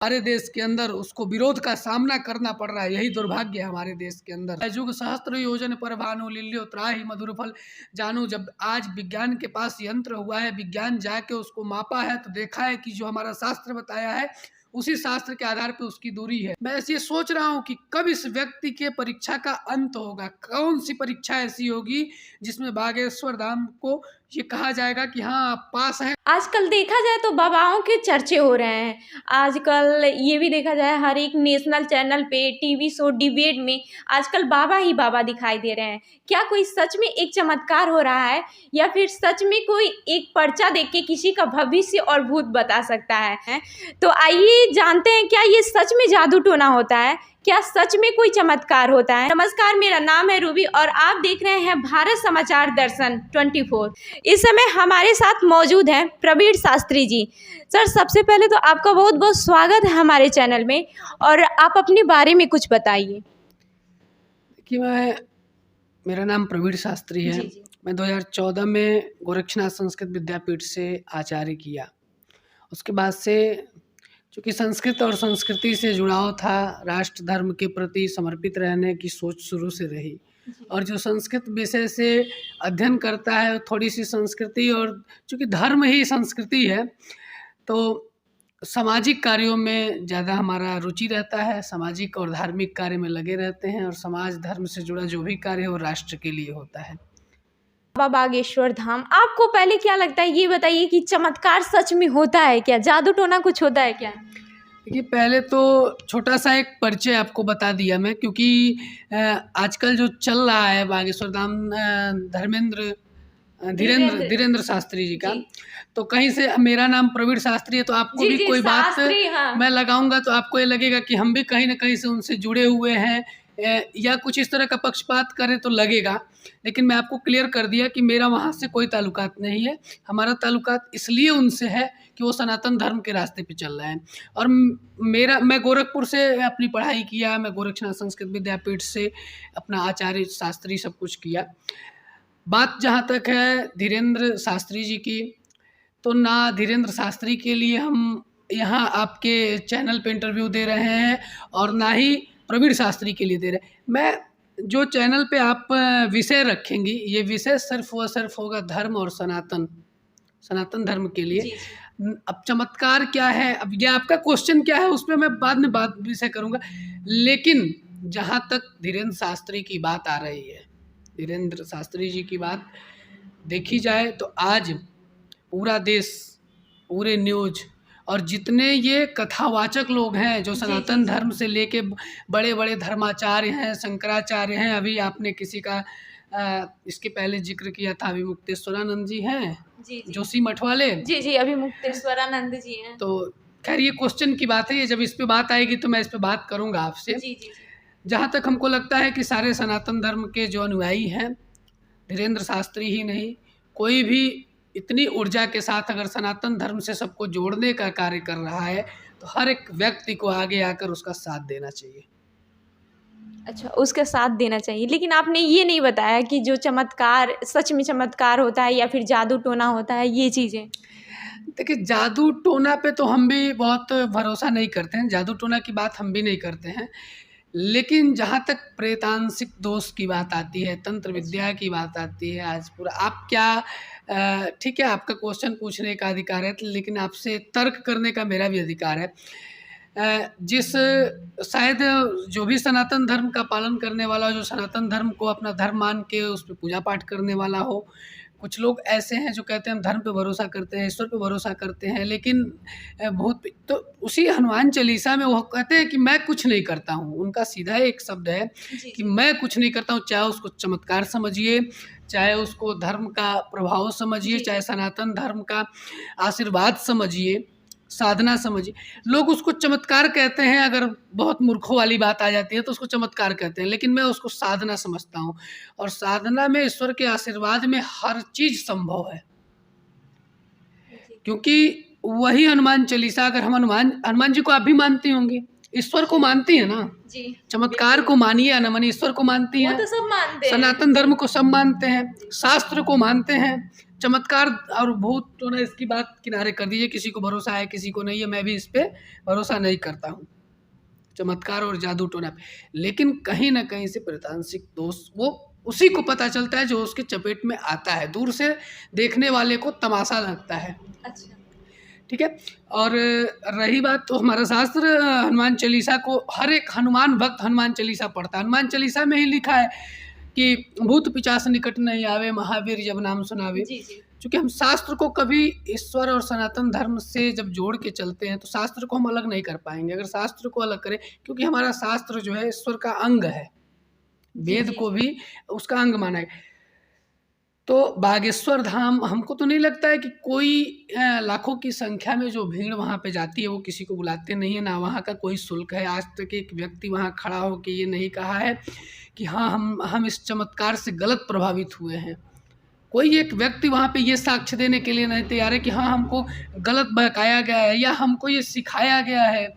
हमारे देश के अंदर उसको विरोध का सामना करना पड़ रहा है। यही दुर्भाग्य है हमारे देश के अंदर। युग सहस्त्र योजन पर भानु लिल्यो त्राहि मधुर फल जानू। जब आज विज्ञान के पास यंत्र हुआ है, विज्ञान जाके उसको मापा है तो देखा है कि जो हमारा शास्त्र बताया है उसी शास्त्र के आधार पे उसकी दूरी है। मैं ये सोच रहा हूँ कि कब इस व्यक्ति के परीक्षा का अंत होगा, कौन सी परीक्षा ऐसी होगी जिसमें बागेश्वर धाम को ये कहा जाएगा कि हाँ आप पास हैं। आजकल देखा जाए तो बाबाओं के चर्चे हो रहे हैं। आजकल ये भी देखा जाए हर एक नेशनल चैनल पे, टीवी शो, डिबेट में आजकल बाबा ही बाबा दिखाई दे रहे हैं। क्या कोई सच में एक चमत्कार हो रहा है या फिर सच में कोई एक पर्चा देख के किसी का भविष्य और भूत बता सकता है? तो आइए जानते हैं, क्या ये सच में जादू टोना होता है? क्या सच में कोई चमत्कार होता है? नमस्कार, मेरा नाम है रूबी और आप देख रहे हैं भारत समाचार दर्शन 24। इस समय हमारे साथ मौजूद हैं प्रवीण शास्त्री जी। सर, सबसे पहले तो आपका बहुत बहुत स्वागत है हमारे चैनल में, और आप अपने बारे में कुछ बताइए। देखिए, मेरा नाम प्रवीण शास्त्री है। जी। मैं 2014 में गोरक्षनाथ संस्कृत विद्यापीठ से आचार्य किया। उसके बाद से चूँकि संस्कृत और संस्कृति से जुड़ाव था, राष्ट्र धर्म के प्रति समर्पित रहने की सोच शुरू से रही। और जो संस्कृत विषय से अध्ययन करता है थोड़ी सी संस्कृति, और चूँकि धर्म ही संस्कृति है तो सामाजिक कार्यों में ज़्यादा हमारा रुचि रहता है। सामाजिक और धार्मिक कार्य में लगे रहते हैं, और समाज धर्म से जुड़ा जो भी कार्य है वो राष्ट्र के लिए होता है। बाबा बागेश्वर धाम, आपको पहले क्या लगता है ये बताइए कि चमत्कार सच में होता है क्या? जादू टोना कुछ होता है क्या? देखिए, पहले तो छोटा सा एक परिचय आपको बता दिया मैं, क्योंकि आजकल जो चल रहा है बागेश्वर धाम धीरेन्द्र शास्त्री जी का, तो कहीं से मेरा नाम प्रवीण शास्त्री है तो आपको भी कोई बात हाँ। मैं लगाऊंगा तो आपको ये लगेगा कि हम भी कहीं ना कहीं से उनसे जुड़े हुए हैं, या कुछ इस तरह का पक्षपात करें तो लगेगा। लेकिन मैं आपको क्लियर कर दिया कि मेरा वहाँ से कोई ताल्लुकात नहीं है। हमारा ताल्लुकात इसलिए उनसे है कि वो सनातन धर्म के रास्ते पे चल रहे हैं। और मैं गोरखपुर से अपनी पढ़ाई किया, मैं गोरक्षनाथ संस्कृत विद्यापीठ से अपना आचार्य शास्त्री सब कुछ किया। बात जहाँ तक है धीरेन्द्र शास्त्री जी की, तो ना धीरेन्द्र शास्त्री के लिए हम यहाँ आपके चैनल पे इंटरव्यू दे रहे हैं और ना ही प्रवीण शास्त्री के लिए दे रहे हैं। मैं जो चैनल पे आप विषय रखेंगी, ये विषय सिर्फ व सिर्फ होगा धर्म और सनातन धर्म के लिए। अब चमत्कार क्या है, अब ये आपका क्वेश्चन क्या है, उस पर मैं बाद में बात विषय करूँगा। लेकिन जहाँ तक धीरेन्द्र शास्त्री की बात आ रही है, धीरेन्द्र शास्त्री जी की बात देखी जाए तो आज पूरा देश, पूरे न्यूज और जितने ये कथावाचक लोग हैं जो सनातन धर्म से लेके बड़े बड़े धर्माचार्य हैं, शंकराचार्य हैं, अभी आपने किसी का इसके पहले जिक्र किया था, अभी मुक्तेश्वरानंद जी हैं, जोशी मठ वाले। जी, अभी मुक्तेश्वरानंद जी हैं। तो खैर ये क्वेश्चन की बात है, ये जब इस पे बात आएगी तो मैं इस पे बात करूँगा आपसे। जहाँ तक हमको लगता है कि सारे सनातन धर्म के जो अनुयायी हैं, धीरेन्द्र शास्त्री ही नहीं, कोई भी इतनी ऊर्जा के साथ अगर सनातन धर्म से सबको जोड़ने का कार्य कर रहा है तो हर एक व्यक्ति को आगे आकर उसका साथ देना चाहिए। अच्छा, उसका साथ देना चाहिए। लेकिन आपने ये नहीं बताया कि जो चमत्कार सच में चमत्कार होता है या फिर जादू टोना होता है, ये चीज़ें। देखिए, जादू टोना पे तो हम भी बहुत भरोसा नहीं करते हैं, जादू टोना की बात हम भी नहीं करते हैं। लेकिन जहाँ तक प्रेतांशिक दोष की बात आती है, तंत्र विद्या की बात आती है, आज पूरा आप क्या ठीक है, आपका क्वेश्चन पूछने का अधिकार है, लेकिन आपसे तर्क करने का मेरा भी अधिकार है। जिस शायद जो भी सनातन धर्म का पालन करने वाला, जो सनातन धर्म को अपना धर्म मान के उस पर पूजा पाठ करने वाला हो, कुछ लोग ऐसे हैं जो कहते हैं हम धर्म पे भरोसा करते हैं, ईश्वर पे भरोसा करते हैं, लेकिन भूत तो उसी हनुमान चालीसा में वो कहते हैं कि मैं कुछ नहीं करता हूँ। उनका सीधा एक शब्द है कि मैं कुछ नहीं करता हूँ, चाहे उसको चमत्कार समझिए, चाहे उसको धर्म का प्रभाव समझिए, चाहे सनातन धर्म का आशीर्वाद समझिए, साधना समझिए। लोग उसको चमत्कार कहते हैं, अगर बहुत मूर्खों वाली बात आ जाती है तो उसको चमत्कार कहते हैं, लेकिन मैं उसको साधना समझता हूँ। और साधना में ईश्वर के आशीर्वाद में हर चीज़ संभव है, क्योंकि वही हनुमान चालीसा, अगर हम हनुमान जी को आप भी मानती होंगी, ईश्वर को मानती है ना जी। चमत्कार को मानिए या न मानिए, ईश्वर को मानती हैं, तो सब मानते हैं। सनातन धर्म को सब मानते हैं, शास्त्र को मानते हैं, चमत्कार और भूत तो ना इसकी बात किनारे कर दीजिए, किसी को भरोसा है किसी को नहीं है, मैं भी इस पे भरोसा नहीं करता हूँ चमत्कार और जादू टोना पे। लेकिन कहीं न कहीं से प्रेतांशिक दोष वो उसी को पता चलता है जो उसके चपेट में आता है, दूर से देखने वाले को तमाशा लगता है। अच्छा। ठीक है। और रही बात तो हमारा शास्त्र हनुमान चालीसा को हर एक हनुमान भक्त हनुमान चालीसा पढ़ता है। हनुमान चालीसा में ही लिखा है कि भूत पिशाच निकट नहीं आवे, महावीर जब नाम सुनावे। जी, जी। चूँकि हम शास्त्र को कभी ईश्वर और सनातन धर्म से जब जोड़ के चलते हैं तो शास्त्र को हम अलग नहीं कर पाएँगे। अगर शास्त्र को अलग करें, क्योंकि हमारा शास्त्र जो है ईश्वर का अंग है, जी, वेद जी, को जी। भी उसका अंग माना है। तो बागेश्वर धाम हमको तो नहीं लगता है कि कोई लाखों की संख्या में जो भीड़ वहाँ पे जाती है वो किसी को बुलाते नहीं है, ना वहाँ का कोई शुल्क है। आज तक एक व्यक्ति वहाँ खड़ा होके ये नहीं कहा है कि हाँ हम इस चमत्कार से गलत प्रभावित हुए हैं। कोई एक व्यक्ति वहाँ पे ये साक्ष्य देने के लिए नहीं तैयार है कि हाँ हमको गलत बहकाया गया है या हमको ये सिखाया गया है।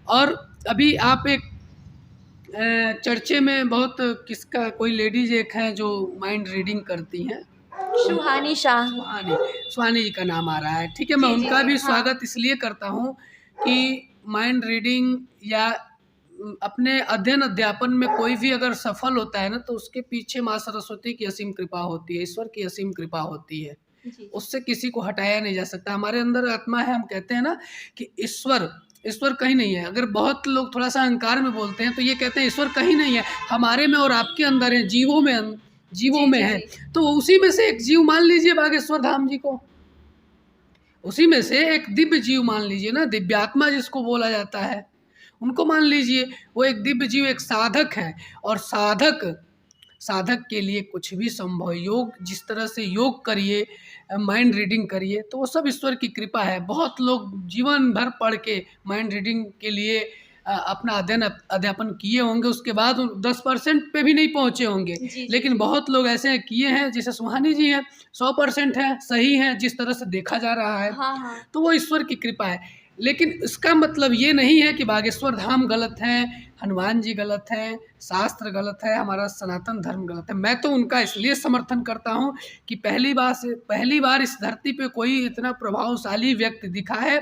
और अभी आप एक चर्चे में बहुत किसका कोई लेडीज एक हैं जो माइंड रीडिंग करती हैं, सुहानी शाह। सुहानी सुहानी जी का नाम आ रहा है। ठीक है, मैं जी, जी, उनका जी। भी हाँ। स्वागत इसलिए करता हूँ कि माइंड रीडिंग या अपने अध्ययन अध्यापन में कोई भी अगर सफल होता है ना तो उसके पीछे माँ सरस्वती की असीम कृपा होती है, ईश्वर की असीम कृपा होती है। जी। उससे किसी को हटाया नहीं जा सकता। हमारे अंदर आत्मा है, हम कहते हैं ना कि ईश्वर कहीं नहीं है। अगर बहुत लोग थोड़ा सा अहंकार में बोलते हैं तो ये कहते हैं ईश्वर कहीं नहीं है, हमारे में और आपके अंदर है, जीवों जी, में जी, है। जी। तो उसी में से एक जीव मान लीजिए बागेश्वर धाम जी को, उसी में से एक दिव्य जीव मान लीजिए ना, दिव्यात्मा जिसको बोला जाता है, उनको मान लीजिए। वो एक दिव्य जीव, एक साधक है। और साधक के लिए कुछ भी संभव। योग जिस तरह से योग करिए, माइंड रीडिंग करिए, तो वो सब ईश्वर की कृपा है। बहुत लोग जीवन भर पढ़ के माइंड रीडिंग के लिए अपना अध्ययन अध्यापन किए होंगे, उसके बाद 10% पे भी नहीं पहुँचे होंगे। जी, जी, लेकिन जी। बहुत लोग ऐसे किए हैं, जैसे सुहानी जी हैं, 100% है, सही है जिस तरह से देखा जा रहा है। हाँ, हाँ। तो वो ईश्वर की कृपा है। लेकिन इसका मतलब ये नहीं है कि बागेश्वर धाम गलत है, हनुमान जी गलत हैं, शास्त्र गलत है, हमारा सनातन धर्म गलत है। मैं तो उनका इसलिए समर्थन करता हूँ कि पहली बार इस धरती पे कोई इतना प्रभावशाली व्यक्ति दिखा है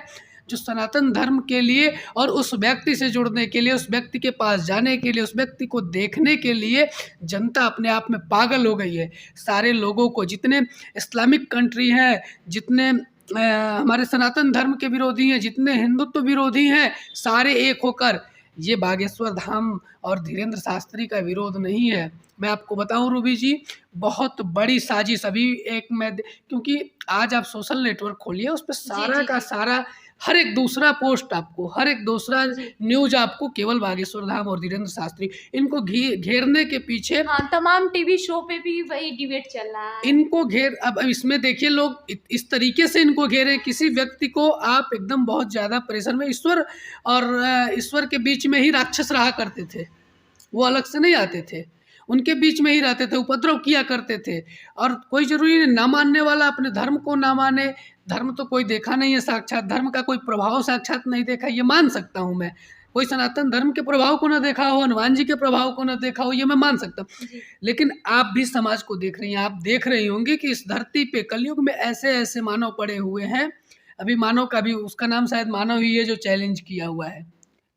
जो सनातन धर्म के लिए और उस व्यक्ति से जुड़ने के लिए, उस व्यक्ति के पास जाने के लिए, उस व्यक्ति को देखने के लिए जनता अपने आप में पागल हो गई है। सारे लोगों को, जितने इस्लामिक कंट्री हैं, जितने हमारे सनातन धर्म के विरोधी हैं, जितने हिंदुत्व विरोधी हैं, सारे एक होकर ये बागेश्वर धाम और धीरेन्द्र शास्त्री का विरोध नहीं है। मैं आपको बताऊं रूबी जी, बहुत बड़ी साजिश अभी क्योंकि आज आप सोशल नेटवर्क खोलिए, उस पर जी, सारा जी, का जी। सारा हर एक दूसरा पोस्ट आपको, हर एक दूसरा जी। न्यूज आपको केवल बागेश्वर धाम और धीरेन्द्र शास्त्री, इनको घेरने के पीछे हाँ, तमाम टीवी शो पे भी वही डिबेट चल रहा है। इनको अब इसमें देखिए लोग इस तरीके से इनको घेरे। किसी व्यक्ति को आप एकदम बहुत ज़्यादा प्रेशर में, ईश्वर के बीच में ही राक्षस रहा करते थे, वो अलग से नहीं आते थे, उनके बीच में ही रहते थे, उपद्रव किया करते थे। और कोई ज़रूरी नहीं, ना मानने वाला अपने धर्म को ना माने। धर्म तो कोई देखा नहीं है साक्षात, धर्म का कोई प्रभाव साक्षात नहीं देखा, ये मान सकता हूँ मैं। कोई सनातन धर्म के प्रभाव को ना देखा हो, हनुमान जी के प्रभाव को ना देखा हो, ये मैं मान सकता हूँ। जी। लेकिन आप भी समाज को देख रही हैं, आप देख रही होंगी कि इस धरती पे कलयुग में ऐसे मानव पड़े हुए हैं। अभी मानव का भी, उसका नाम शायद मानव ही है जो चैलेंज किया हुआ है,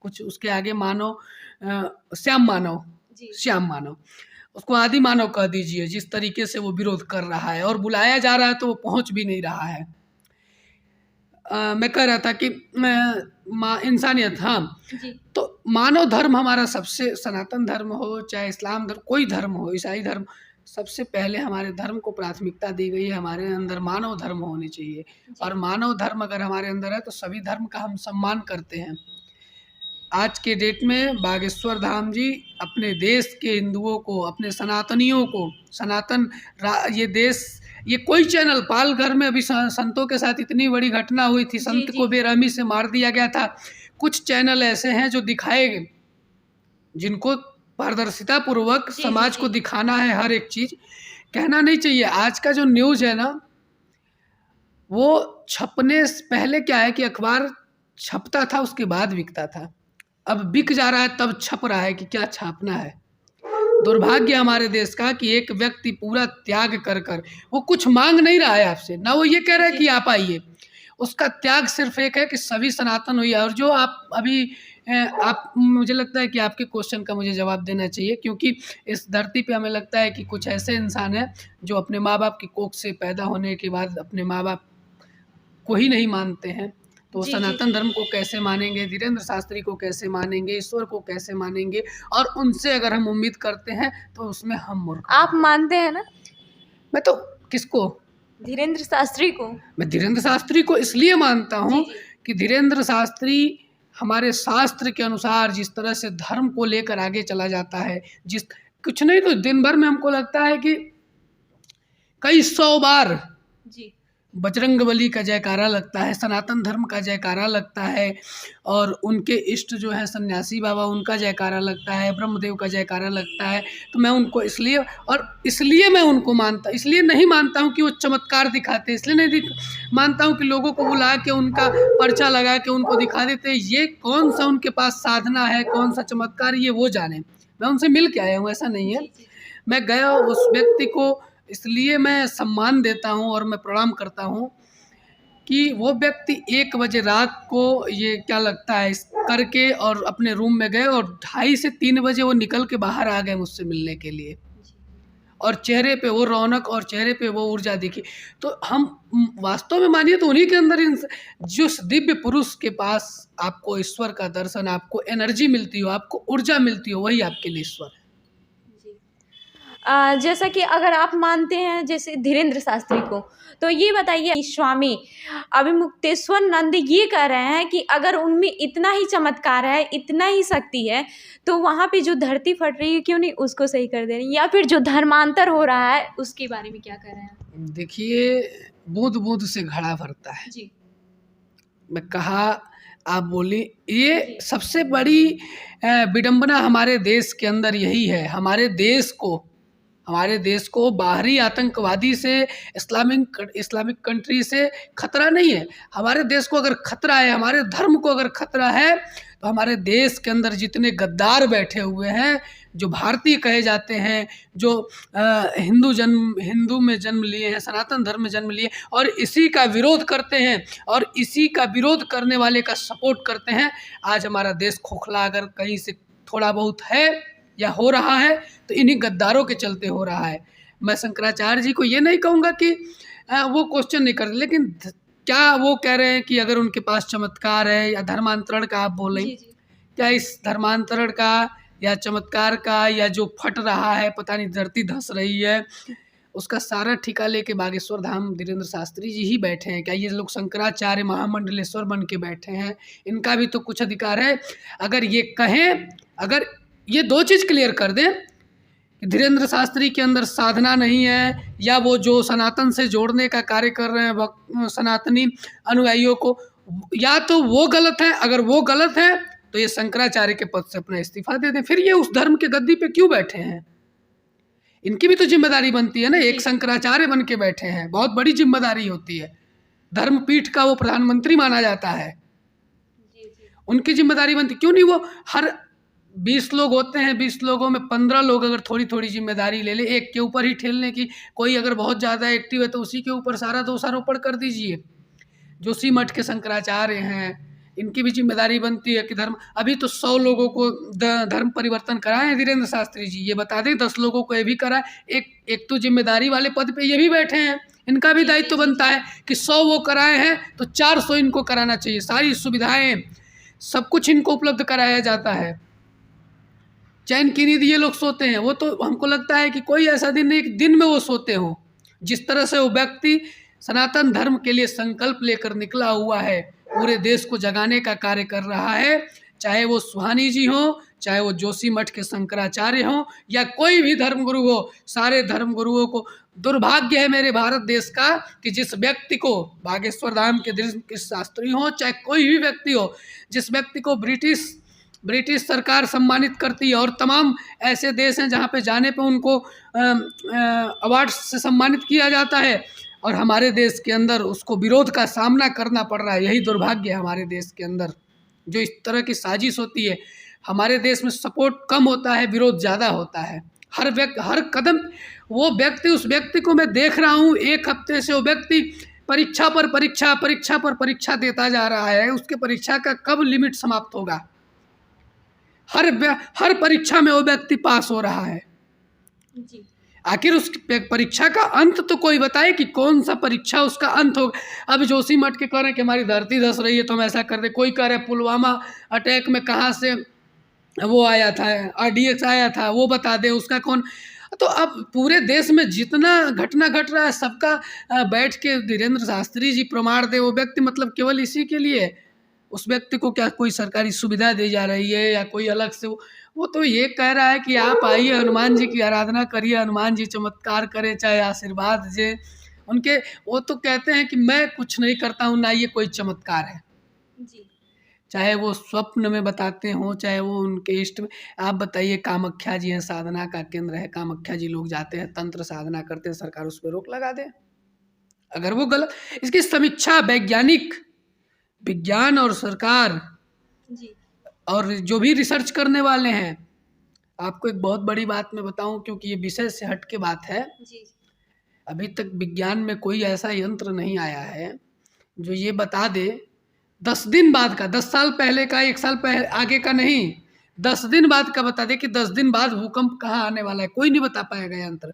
कुछ उसके आगे मानव, श्याम मानव, उसको आदि मानव कह दीजिए। जिस तरीके से वो विरोध कर रहा है और बुलाया जा रहा है तो वो पहुंच भी नहीं रहा है। मैं कह रहा था कि इंसानियत, हाँ, जी। तो मानव धर्म हमारा सबसे, सनातन धर्म हो चाहे इस्लाम धर्म, कोई धर्म हो, ईसाई धर्म, सबसे पहले हमारे धर्म को प्राथमिकता दी गई है। हमारे अंदर मानव धर्म होनी चाहिए, और मानव धर्म अगर हमारे अंदर है तो सभी धर्म का हम सम्मान करते हैं। आज के डेट में बागेश्वर धाम जी अपने देश के हिंदुओं को, अपने सनातनियों को, ये देश, ये कोई चैनल, पालघर में अभी संतों के साथ इतनी बड़ी घटना हुई थी, संत को बेरहमी से मार दिया गया था। कुछ चैनल ऐसे हैं जो दिखाएंगे, जिनको पारदर्शिता पूर्वक समाज को दिखाना है हर एक चीज, कहना नहीं चाहिए। आज का जो न्यूज है ना, वो छपने पहले क्या है कि अखबार छपता था उसके बाद बिकता था, अब बिक जा रहा है तब छप रहा है कि क्या छापना है। दुर्भाग्य हमारे देश का कि एक व्यक्ति पूरा त्याग कर कर, वो कुछ मांग नहीं रहा है आपसे, ना वो ये कह रहा है कि आप आइए, उसका त्याग सिर्फ एक है कि सभी सनातन हुई है। और जो आप अभी आप, मुझे लगता है कि आपके क्वेश्चन का मुझे जवाब देना चाहिए, क्योंकि इस धरती पे हमें लगता है कि कुछ ऐसे इंसान हैं जो अपने माँ बाप की कोख से पैदा होने के बाद अपने माँ बाप को ही नहीं मानते हैं, तो वो जी, जी, सनातन जी। धर्म को कैसे मानेंगे, धीरेन्द्र शास्त्री को कैसे मानेंगे, ईश्वर को कैसे मानेंगे, और उनसे अगर हम उम्मीद करते हैं तो उसमें हम मूर्ख हैं। आप मानते हैं ना मैं तो किसको, धीरेन्द्र शास्त्री को? मैं धीरेन्द्र शास्त्री को इसलिए मानता हूँ जी, जी। कि धीरेन्द्र शास्त्री हमारे शास्त्र के अनुसार जिस तरह से धर्म को लेकर आगे चला जाता है, जिस कुछ नहीं तो दिन भर में हमको लगता है कि कई 100 बार जी। बजरंगबली का जयकारा लगता है, सनातन धर्म का जयकारा लगता है, और उनके इष्ट जो है सन्यासी बाबा, उनका जयकारा लगता है, ब्रह्मदेव का जयकारा लगता है। तो मैं उनको इसलिए मैं उनको मानता, इसलिए नहीं मानता हूँ कि वो चमत्कार दिखाते, इसलिए नहीं मानता हूँ कि लोगों को बुला के उनका पर्चा लगा के उनको दिखा देते। ये कौन सा उनके पास साधना है, कौन सा चमत्कार, ये वो जाने। मैं उनसे मिल के आया हूँ, ऐसा नहीं है। जी, जी। मैं गया उस व्यक्ति को, इसलिए मैं सम्मान देता हूँ और मैं प्रणाम करता हूँ कि वो व्यक्ति 1 बजे रात को ये क्या लगता है इस करके और अपने रूम में गए, और 2:30 से 3 बजे वो निकल के बाहर आ गए मुझसे मिलने के लिए, और चेहरे पे वो रौनक और चेहरे पे वो ऊर्जा दिखी। तो हम वास्तव में मानिए तो उन्हीं के अंदर जिस दिव्य पुरुष के पास आपको ईश्वर का दर्शन, आपको एनर्जी मिलती हो, आपको ऊर्जा मिलती हो, वही आपके लिए ईश्वर है। जैसा कि अगर आप मानते हैं जैसे धीरेन्द्र शास्त्री को, तो ये बताइए कि स्वामी अभिमुक्तेश्वर नंद ये कह रहे हैं कि अगर उनमें इतना ही चमत्कार है, इतना ही शक्ति है, तो वहाँ पे जो धरती फट रही है क्यों नहीं उसको सही कर दे रही हैं? या फिर जो धर्मांतर हो रहा है उसके बारे में क्या कह रहे हैं? देखिए, बूँद-बूँद से घड़ा भरता है। जी। मैं कहा, आप बोली, ये जी। सबसे बड़ी विडंबना हमारे देश के अंदर यही है। हमारे देश को बाहरी आतंकवादी से, इस्लामिक कंट्री से खतरा नहीं है। हमारे देश को अगर खतरा है, हमारे धर्म को अगर खतरा है, तो हमारे देश के अंदर जितने गद्दार बैठे हुए हैं, जो भारतीय कहे जाते हैं, जो हिंदू में जन्म लिए हैं, सनातन धर्म में जन्म लिए, और इसी का विरोध करते हैं, और इसी का विरोध करने वाले का सपोर्ट करते हैं। आज हमारा देश खोखला अगर कहीं से थोड़ा बहुत है या हो रहा है, तो इन्हीं गद्दारों के चलते हो रहा है। मैं शंकराचार्य जी को ये नहीं कहूँगा कि वो क्वेश्चन नहीं करते, लेकिन क्या वो कह रहे हैं कि अगर उनके पास चमत्कार है, या धर्मांतरण का आप बोल रहे हैं, जी, जी। क्या इस धर्मांतरण का या चमत्कार का, या जो फट रहा है, पता नहीं धरती धंस रही है, उसका सारा ठिका लेके बागेश्वर धाम धीरेन्द्र शास्त्री जी ही बैठे हैं? क्या ये लोग शंकराचार्य महामंडलेश्वर बन के बैठे हैं? इनका भी तो कुछ अधिकार है। अगर ये कहें, अगर ये 2 चीज़ क्लियर कर दें कि धीरेन्द्र शास्त्री के अंदर साधना नहीं है, या वो जो सनातन से जोड़ने का कार्य कर रहे हैं सनातनी अनुयायियों को, या तो वो गलत है। अगर वो गलत है तो ये शंकराचार्य के पद से अपना इस्तीफा दे दें, फिर ये उस धर्म के गद्दी पे क्यों बैठे हैं? इनकी भी तो जिम्मेदारी बनती है ना। एक शंकराचार्य बन के बैठे हैं, बहुत बड़ी जिम्मेदारी होती है। धर्मपीठ का वो प्रधानमंत्री माना जाता है, उनकी जिम्मेदारी बनती। क्यों नहीं वो हर 20 लोग होते हैं, 20 लोगों में 15 लोग अगर थोड़ी थोड़ी जिम्मेदारी ले ले, एक के ऊपर ही ठेलने की, कोई अगर बहुत ज़्यादा एक्टिव है तो उसी के ऊपर सारा दोषारोपण कर दीजिए। जोशी मठ के शंकराचार्य हैं, इनकी भी जिम्मेदारी बनती है कि धर्म, अभी तो 100 लोगों को धर्म परिवर्तन कराए हैं धीरेन्द्र शास्त्री जी, ये बता दें 10 लोगों को ये भी कराए। एक तो जिम्मेदारी वाले पद पे ये भी बैठे हैं, इनका भी दायित्व बनता है कि 100 वो कराए हैं तो 400 इनको कराना चाहिए। सारी सुविधाएं, सब कुछ इनको उपलब्ध कराया जाता है। चैन की नींद ये लोग सोते हैं, वो तो हमको लगता है कि कोई ऐसा दिन नहीं, दिन में वो सोते हों। जिस तरह से वो व्यक्ति सनातन धर्म के लिए संकल्प लेकर निकला हुआ है, पूरे देश को जगाने का कार्य कर रहा है, चाहे वो सुहानी जी हों, चाहे वो जोशी मठ के शंकराचार्य हों, या कोई भी धर्मगुरु हो, सारे धर्मगुरुओं को दुर्भाग्य है मेरे भारत देश का कि जिस व्यक्ति को बागेश्वर धाम के धीरेन्द्र शास्त्री हो, चाहे कोई भी व्यक्ति हो, जिस व्यक्ति को ब्रिटिश सरकार सम्मानित करती है, और तमाम ऐसे देश हैं जहाँ पे जाने पे उनको अवार्ड से सम्मानित किया जाता है, और हमारे देश के अंदर उसको विरोध का सामना करना पड़ रहा है। यही दुर्भाग्य है हमारे देश के अंदर। जो इस तरह की साजिश होती है, हमारे देश में सपोर्ट कम होता है, विरोध ज़्यादा होता है। हर कदम वो व्यक्ति, उस व्यक्ति को मैं देख रहा हूँ, 1 हफ्ते से वो व्यक्ति परीक्षा पर परीक्षा देता जा रहा है। उसके परीक्षा का कब लिमिट समाप्त होगा? हर परीक्षा में वो व्यक्ति पास हो रहा है। जी आखिर उस परीक्षा का अंत तो कोई बताए कि कौन सा परीक्षा उसका अंत होगा। अब जोशीमठ के कह रहे हैं कि हमारी धरती धस रही है तो हम ऐसा कर दे, कोई कह रहा है पुलवामा अटैक में कहाँ से वो आया था, RDX आया था, वो बता दे, उसका कौन। तो अब पूरे देश में जितना घटना घट रहा है सबका बैठ के धीरेन्द्र शास्त्री जी प्रमाण दे। वो व्यक्ति मतलब केवल इसी के लिए, उस व्यक्ति को क्या कोई सरकारी सुविधा दी जा रही है या कोई अलग से वो तो ये कह रहा है कि आप आइए हनुमान जी की आराधना करिए, हनुमान जी चमत्कार करें, चाहे आशीर्वाद दे उनके। वो तो कहते हैं कि मैं कुछ नहीं करता हूँ, ना ये कोई चमत्कार है। जी चाहे वो स्वप्न में बताते हों, चाहे वो उनके इष्ट में। आप बताइए, कामाख्या जी हैं, साधना का केंद्र है, कामाख्या जी लोग जाते हैं, तंत्र साधना करते हैं, सरकार उस पर रोक लगा दे अगर वो गलत। इसकी समीक्षा वैज्ञानिक, विज्ञान और सरकार जी और जो भी रिसर्च करने वाले हैं। आपको एक बहुत बड़ी बात मैं बताऊं, क्योंकि ये विषय से हट के बात है। जी अभी तक विज्ञान में कोई ऐसा यंत्र नहीं आया है जो ये बता दे 10 दिन बाद का, 10 साल पहले का, 1 साल पहले आगे का नहीं, 10 दिन बाद का बता दे कि 10 दिन बाद भूकंप कहाँ आने वाला है। कोई नहीं बता पाएगा यंत्र।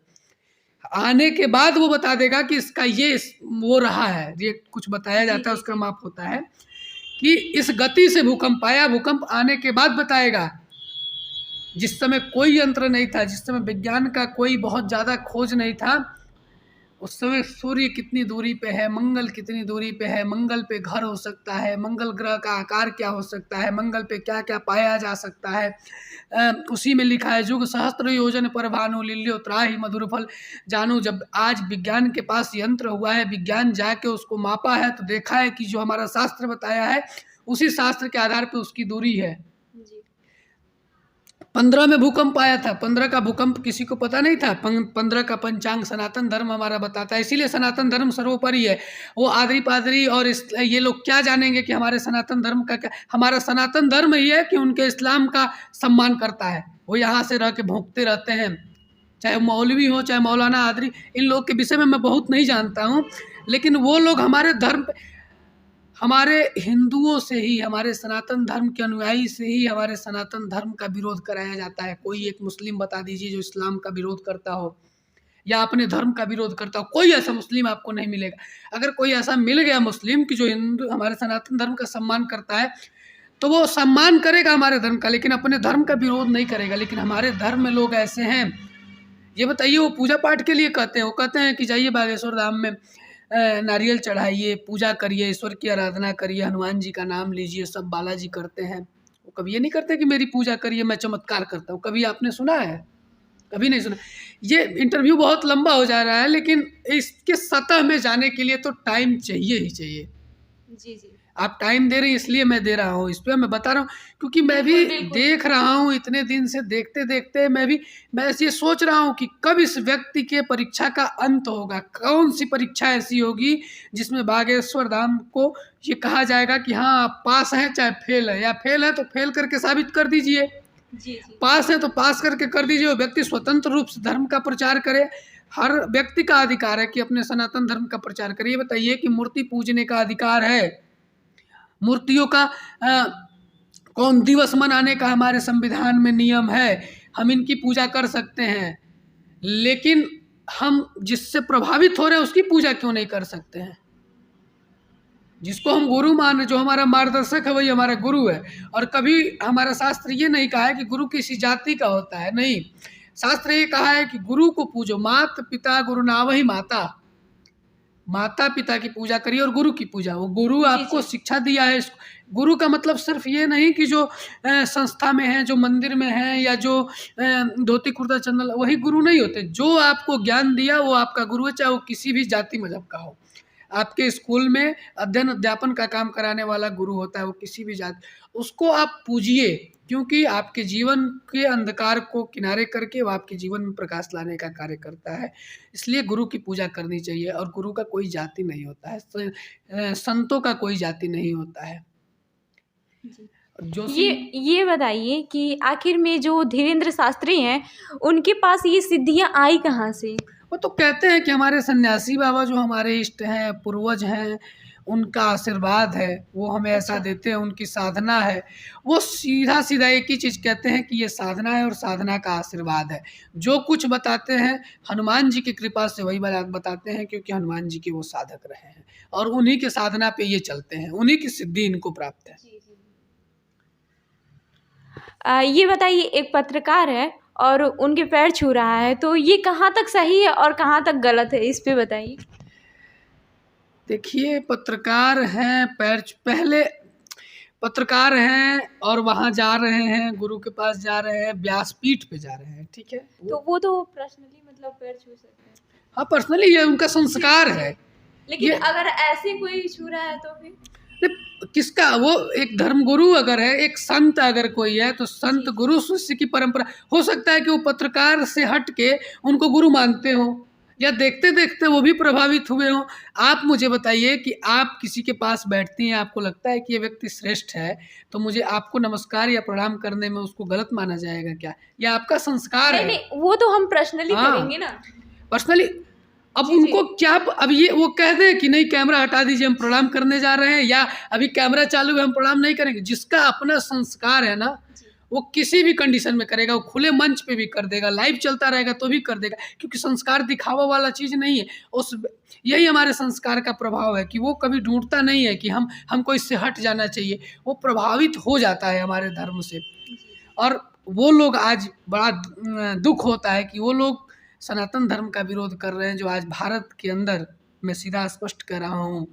आने के बाद वो बता देगा कि इसका ये वो रहा है, ये कुछ बताया जी जाता है, जी उसका जी माप होता है कि इस गति से भूकंप आया। भूकंप आने के बाद बताएगा। जिस समय कोई यंत्र नहीं था, जिस समय विज्ञान का कोई बहुत ज़्यादा खोज नहीं था, उस समय सूर्य कितनी दूरी पे है, मंगल कितनी दूरी पे है, मंगल पे घर हो सकता है, मंगल ग्रह का आकार क्या हो सकता है, मंगल पे क्या क्या पाया जा सकता है। उसी में लिखा है, युग सहस्त्र योजन पर भानु लिल्यो त्राहि मधुर फल जानू। जब आज विज्ञान के पास यंत्र हुआ है, विज्ञान जाके उसको मापा है तो देखा है कि जो हमारा शास्त्र बताया है उसी शास्त्र के आधार पे उसकी दूरी है। जी 15 में भूकंप आया था। 15 का भूकंप किसी को पता नहीं था। 15 का पंचांग सनातन धर्म हमारा बताता है, इसीलिए सनातन धर्म सर्वोपरि है। वो आदरी पादरी और ये लोग क्या जानेंगे कि हमारे सनातन धर्म का क्या। हमारा सनातन धर्म ही है कि उनके इस्लाम का सम्मान करता है। वो यहाँ से रह के भोंकते रहते हैं, चाहे मौलवी हो, चाहे मौलाना आदरी। इन लोग के विषय में मैं बहुत नहीं जानता हूँ, लेकिन वो लोग हमारे धर्म, हमारे हिंदुओं से ही, हमारे सनातन धर्म के अनुयायी से ही हमारे सनातन धर्म का विरोध कराया जाता है। कोई एक मुस्लिम बता दीजिए जो इस्लाम का विरोध करता हो या अपने धर्म का विरोध करता हो। कोई ऐसा मुस्लिम आपको नहीं मिलेगा। अगर कोई ऐसा मिल गया मुस्लिम कि जो हिंदू हमारे सनातन धर्म का सम्मान करता है, तो वो सम्मान करेगा हमारे धर्म का, लेकिन अपने धर्म का विरोध नहीं करेगा। लेकिन हमारे धर्म में लोग ऐसे हैं, ये बताइए, वो पूजा पाठ के लिए कहते हैं, वो कहते हैं कि जाइए बागेश्वर धाम में नारियल चढ़ाइए, पूजा करिए, ईश्वर की आराधना करिए, हनुमान जी का नाम लीजिए, सब बालाजी करते हैं। वो कभी ये नहीं करते कि मेरी पूजा करिए, मैं चमत्कार करता हूँ। कभी आपने सुना है? कभी नहीं सुना। ये इंटरव्यू बहुत लंबा हो जा रहा है, लेकिन इसके सतह में जाने के लिए तो टाइम चाहिए ही चाहिए। जी जी आप टाइम दे रही हैं इसलिए मैं दे रहा हूँ, इस पर मैं बता रहा हूँ, क्योंकि मैं भी बिल्कुल बिल्कुल देख रहा हूँ इतने दिन से, देखते देखते मैं ये सोच रहा हूँ कि कब इस व्यक्ति के परीक्षा का अंत होगा। कौन सी परीक्षा ऐसी होगी जिसमें बागेश्वर धाम को ये कहा जाएगा कि हाँ आप पास हैं चाहे फेल है, या फेल है तो फेल करके साबित कर दीजिए, जी जी पास है तो पास करके कर दीजिए। वो व्यक्ति स्वतंत्र रूप से धर्म का प्रचार करे। हर व्यक्ति का अधिकार है कि अपने सनातन धर्म का प्रचार करे। ये बताइए कि मूर्ति पूजने का अधिकार है, मूर्तियों का कौन दिवस मनाने का हमारे संविधान में नियम है, हम इनकी पूजा कर सकते हैं, लेकिन हम जिससे प्रभावित हो रहे हैं उसकी पूजा क्यों नहीं कर सकते हैं? जिसको हम गुरु मान, जो हमारा मार्गदर्शक है वही हमारा गुरु है। और कभी हमारा शास्त्र ये नहीं कहा है कि गुरु किसी जाति का होता है, नहीं। शास्त्र ये कहा है कि गुरु को पूजो, मात पिता गुरु नावहि माता, माता पिता की पूजा करिए और गुरु की पूजा। वो गुरु आपको शिक्षा दिया है। गुरु का मतलब सिर्फ ये नहीं कि जो संस्था में है, जो मंदिर में है, या जो धोती कुर्ता चंदन, वही गुरु नहीं होते। जो आपको ज्ञान दिया वो आपका गुरु है, चाहे वो किसी भी जाति मजहब का हो। आपके स्कूल में अध्ययन अध्यापन का काम कराने वाला गुरु होता है, वो किसी भी जाति, उसको आप पूजिए, क्योंकि आपके जीवन के अंधकार को किनारे करके वो आपके जीवन में प्रकाश लाने का कार्य करता है। इसलिए गुरु की पूजा करनी चाहिए। और गुरु का कोई जाति नहीं होता है, संतों का कोई जाति नहीं होता है। जी जोशी ये बताइए कि आखिर में जो धीरेन्द्र शास्त्री हैं, उनके पास ये सिद्धियाँ आई कहाँ से? वो तो कहते हैं कि हमारे सन्यासी बाबा जो हमारे इष्ट हैं, पूर्वज हैं, उनका आशीर्वाद है, वो हमें ऐसा अच्छा। देते हैं, उनकी साधना है। वो सीधा-सीधा एक ही चीज़ कहते हैं कि ये साधना है और साधना का आशीर्वाद है। जो कुछ बताते हैं, हनुमान जी की कृपा से वही बताते हैं, क्योंकि हनुमान जी के वो साधक रहे हैं और उन्हीं के साधना पे ये चलते हैं, उन्हीं की सिद्धि इनको प्राप्त है। ये बताइए, एक पत्रकार है और उनके पैर छू रहा है, तो ये कहाँ तक सही है और कहाँ तक गलत है, इस पे बताइए? देखिए, पत्रकार हैं, पहले पत्रकार हैं और वहाँ जा रहे हैं, गुरु के पास जा रहे हैं, व्यासपीठ पे जा रहे हैं, ठीक है? तो वो तो पर्सनली मतलब पैर छू सकते हैं। हाँ, पर्सनली ये उनका संस्कार है। लेकिन ये अगर ऐसे कोई छू रहा है तो फिर? किसका, वो एक धर्मगुरु अगर है, एक संत अगर कोई है, तो संत गुरु शिष्य की परंपरा हो सकता है कि वो पत्रकार से हट के उनको गुरु मानते हो या देखते देखते वो भी प्रभावित हुए हों। आप मुझे बताइए कि आप किसी के पास बैठती हैं, आपको लगता है कि ये व्यक्ति श्रेष्ठ है, तो मुझे आपको नमस्कार या प्रणाम करने में उसको गलत माना जाएगा क्या? या आपका संस्कार नहीं है? नहीं, वो तो हम पर्सनली हाँ। करेंगे ना। पर्सनली अब जी, उनको जी। क्या, अब ये वो कह दें कि नहीं कैमरा हटा दीजिए, हम प्रणाम करने जा रहे हैं, या अभी कैमरा चालू है हम प्रणाम नहीं करेंगे। जिसका अपना संस्कार है ना, वो किसी भी कंडीशन में करेगा, वो खुले मंच पे भी कर देगा, लाइव चलता रहेगा तो भी कर देगा, क्योंकि संस्कार दिखावा वाला चीज़ नहीं है। उस यही हमारे संस्कार का प्रभाव है कि वो कभी ढूंढता नहीं है कि हमको इससे हट जाना चाहिए, वो प्रभावित हो जाता है हमारे धर्म से। और वो लोग आज बड़ा दुख होता है कि वो लोग सनातन धर्म का विरोध कर रहे हैं, जो आज भारत के अंदर, मैं सीधा स्पष्ट कह रहा हूँ,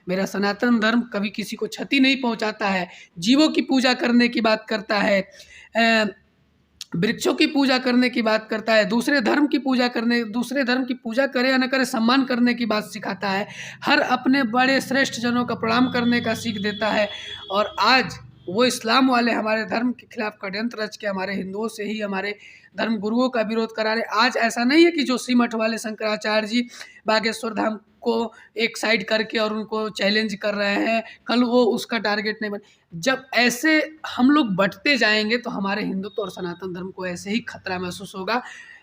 मेरा सनातन धर्म कभी किसी को क्षति नहीं पहुंचाता है। जीवों की पूजा करने की बात करता है, वृक्षों की पूजा करने की बात करता है, दूसरे धर्म की पूजा करे या न करे, सम्मान करने की बात सिखाता है, हर अपने बड़े श्रेष्ठ जनों का प्रणाम करने का सीख देता है। और आज वो इस्लाम वाले हमारे धर्म के खिलाफ षड्यंत्र रच के हमारे हिंदुओं से ही हमारे धर्म गुरुओं का विरोध करा रहे। आज ऐसा नहीं है कि जोशी मठ वाले शंकराचार्य जी बागेश्वर धाम को एक साइड करके और उनको चैलेंज कर रहे हैं, कल वो उसका टारगेट नहीं बने। जब ऐसे हम लोग बंटते जाएंगे तो हमारे हिंदुत्व और सनातन धर्म को ऐसे ही खतरा महसूस होगा।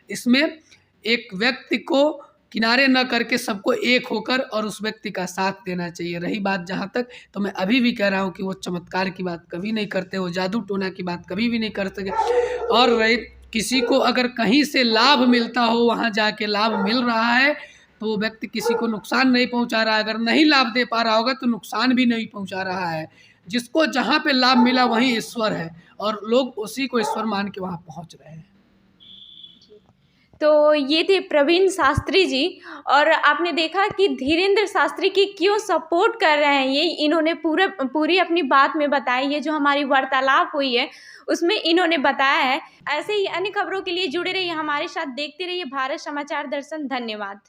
इसमें एक व्यक्ति को किनारे न करके सबको एक होकर और उस व्यक्ति का साथ देना चाहिए। रही बात जहाँ तक, तो मैं अभी भी कह रहा हूँ कि वो चमत्कार की बात कभी नहीं करते, वो जादू टोना की बात कभी भी नहीं करते। और रही किसी को अगर कहीं से लाभ मिलता हो, वहाँ जाके लाभ मिल रहा है, तो वो व्यक्ति किसी को नुकसान नहीं पहुंचा रहा है। अगर नहीं लाभ दे पा रहा होगा तो नुकसान भी नहीं पहुंचा रहा है। जिसको जहाँ पे लाभ मिला वहीं ईश्वर है और लोग उसी को ईश्वर मान के वहाँ पहुँच रहे हैं। तो ये थे प्रवीण शास्त्री जी, और आपने देखा कि धीरेन्द्र शास्त्री की क्यों सपोर्ट कर रहे हैं, ये इन्होंने पूरी अपनी बात में बताई है। जो हमारी वार्तालाप हुई है उसमें इन्होंने बताया है। ऐसे ही अन्य खबरों के लिए जुड़े रहिए हमारे साथ, देखते रहिए भारत समाचार दर्शन। धन्यवाद।